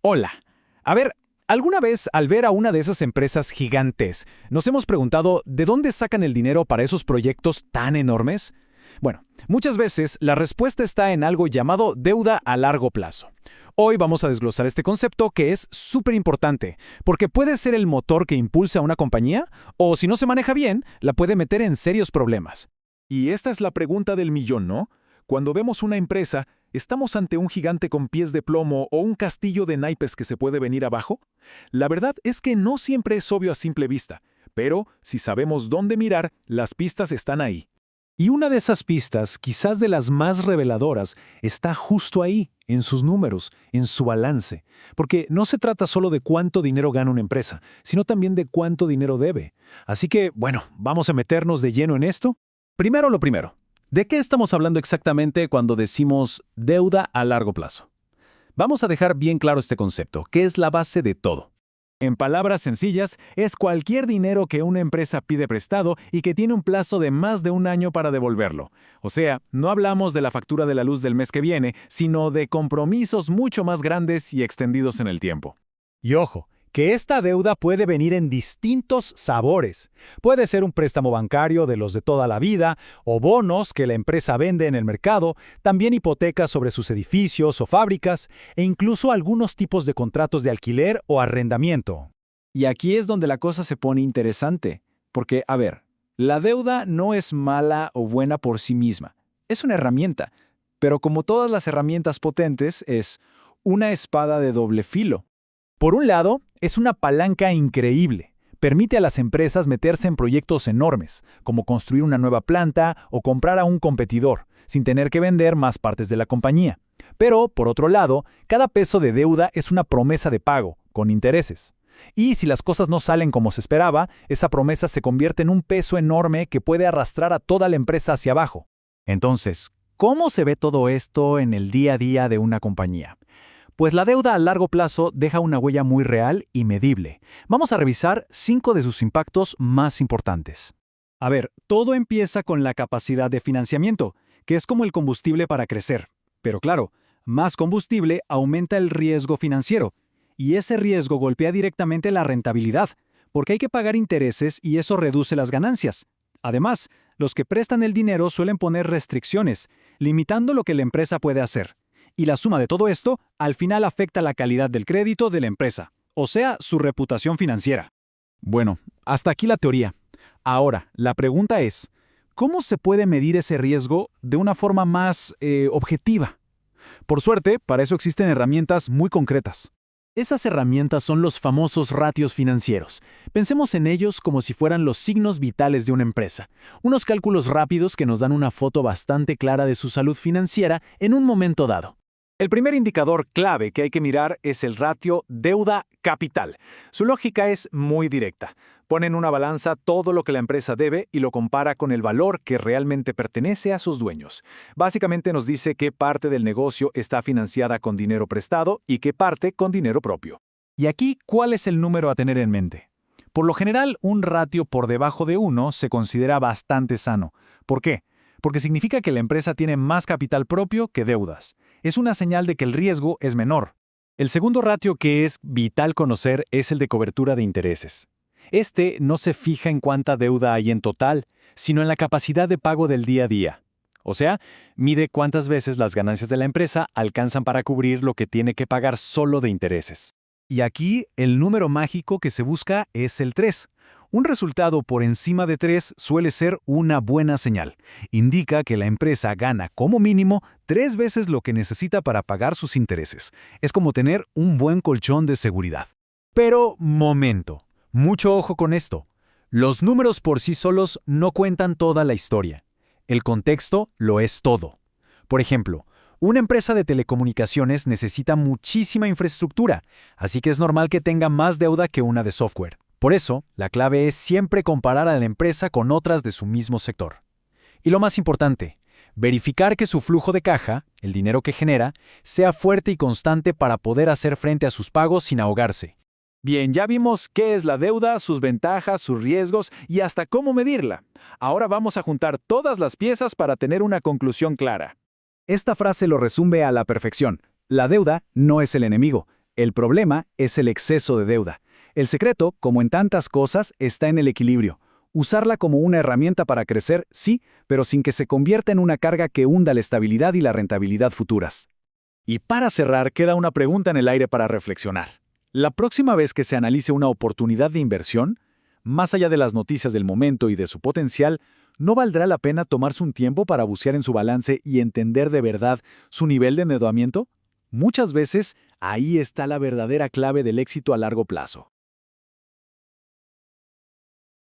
Hola. A ver, ¿alguna vez al ver a una de esas empresas gigantes, nos hemos preguntado de dónde sacan el dinero para esos proyectos tan enormes? Bueno, muchas veces la respuesta está en algo llamado deuda a largo plazo. Hoy vamos a desglosar este concepto que es súper importante, porque puede ser el motor que impulsa a una compañía, o si no se maneja bien, la puede meter en serios problemas. Y esta es la pregunta del millón, ¿no? Cuando vemos una empresa, ¿estamos ante un gigante con pies de plomo o un castillo de naipes que se puede venir abajo? La verdad es que no siempre es obvio a simple vista, pero si sabemos dónde mirar, las pistas están ahí. Y una de esas pistas, quizás de las más reveladoras, está justo ahí, en sus números, en su balance. Porque no se trata solo de cuánto dinero gana una empresa, sino también de cuánto dinero debe. Así que, bueno, ¿vamos a meternos de lleno en esto? Primero lo primero. ¿De qué estamos hablando exactamente cuando decimos deuda a largo plazo? Vamos a dejar bien claro este concepto, que es la base de todo. En palabras sencillas, es cualquier dinero que una empresa pide prestado y que tiene un plazo de más de un año para devolverlo. O sea, no hablamos de la factura de la luz del mes que viene, sino de compromisos mucho más grandes y extendidos en el tiempo. Y ojo, que esta deuda puede venir en distintos sabores. Puede ser un préstamo bancario de los de toda la vida, o bonos que la empresa vende en el mercado, también hipotecas sobre sus edificios o fábricas, e incluso algunos tipos de contratos de alquiler o arrendamiento. Y aquí es donde la cosa se pone interesante, porque, a ver, la deuda no es mala o buena por sí misma, es una herramienta, pero como todas las herramientas potentes, es una espada de doble filo. Por un lado, es una palanca increíble. Permite a las empresas meterse en proyectos enormes, como construir una nueva planta o comprar a un competidor, sin tener que vender más partes de la compañía. Pero, por otro lado, cada peso de deuda es una promesa de pago, con intereses. Y si las cosas no salen como se esperaba, esa promesa se convierte en un peso enorme que puede arrastrar a toda la empresa hacia abajo. Entonces, ¿cómo se ve todo esto en el día a día de una compañía? Pues la deuda a largo plazo deja una huella muy real y medible. Vamos a revisar 5 de sus impactos más importantes. A ver, todo empieza con la capacidad de financiamiento, que es como el combustible para crecer. Pero claro, más combustible aumenta el riesgo financiero. Y ese riesgo golpea directamente la rentabilidad, porque hay que pagar intereses y eso reduce las ganancias. Además, los que prestan el dinero suelen poner restricciones, limitando lo que la empresa puede hacer. Y la suma de todo esto, al final afecta la calidad del crédito de la empresa, o sea, su reputación financiera. Bueno, hasta aquí la teoría. Ahora, la pregunta es, ¿cómo se puede medir ese riesgo de una forma más objetiva? Por suerte, para eso existen herramientas muy concretas. Esas herramientas son los famosos ratios financieros. Pensemos en ellos como si fueran los signos vitales de una empresa. Unos cálculos rápidos que nos dan una foto bastante clara de su salud financiera en un momento dado. El primer indicador clave que hay que mirar es el ratio deuda-capital. Su lógica es muy directa. Pone en una balanza todo lo que la empresa debe y lo compara con el valor que realmente pertenece a sus dueños. Básicamente nos dice qué parte del negocio está financiada con dinero prestado y qué parte con dinero propio. Y aquí, ¿cuál es el número a tener en mente? Por lo general, un ratio por debajo de 1 se considera bastante sano. ¿Por qué? Porque significa que la empresa tiene más capital propio que deudas. Es una señal de que el riesgo es menor. El segundo ratio que es vital conocer es el de cobertura de intereses. Este no se fija en cuánta deuda hay en total, sino en la capacidad de pago del día a día. O sea, mide cuántas veces las ganancias de la empresa alcanzan para cubrir lo que tiene que pagar solo de intereses. Y aquí, el número mágico que se busca es el 3. Un resultado por encima de 3 suele ser una buena señal. Indica que la empresa gana como mínimo 3 veces lo que necesita para pagar sus intereses. Es como tener un buen colchón de seguridad. Pero, momento. Mucho ojo con esto. Los números por sí solos no cuentan toda la historia. El contexto lo es todo. Por ejemplo, una empresa de telecomunicaciones necesita muchísima infraestructura, así que es normal que tenga más deuda que una de software. Por eso, la clave es siempre comparar a la empresa con otras de su mismo sector. Y lo más importante, verificar que su flujo de caja, el dinero que genera, sea fuerte y constante para poder hacer frente a sus pagos sin ahogarse. Bien, ya vimos qué es la deuda, sus ventajas, sus riesgos y hasta cómo medirla. Ahora vamos a juntar todas las piezas para tener una conclusión clara. Esta frase lo resume a la perfección. La deuda no es el enemigo, El problema es el exceso de deuda. El secreto, como en tantas cosas, está en el equilibrio. Usarla como una herramienta para crecer, sí, pero sin que se convierta en una carga que hunda la estabilidad y la rentabilidad futuras. Y para cerrar, queda una pregunta en el aire para reflexionar. La próxima vez que se analice una oportunidad de inversión, más allá de las noticias del momento y de su potencial, ¿no valdrá la pena tomarse un tiempo para bucear en su balance y entender de verdad su nivel de endeudamiento? Muchas veces, ahí está la verdadera clave del éxito a largo plazo.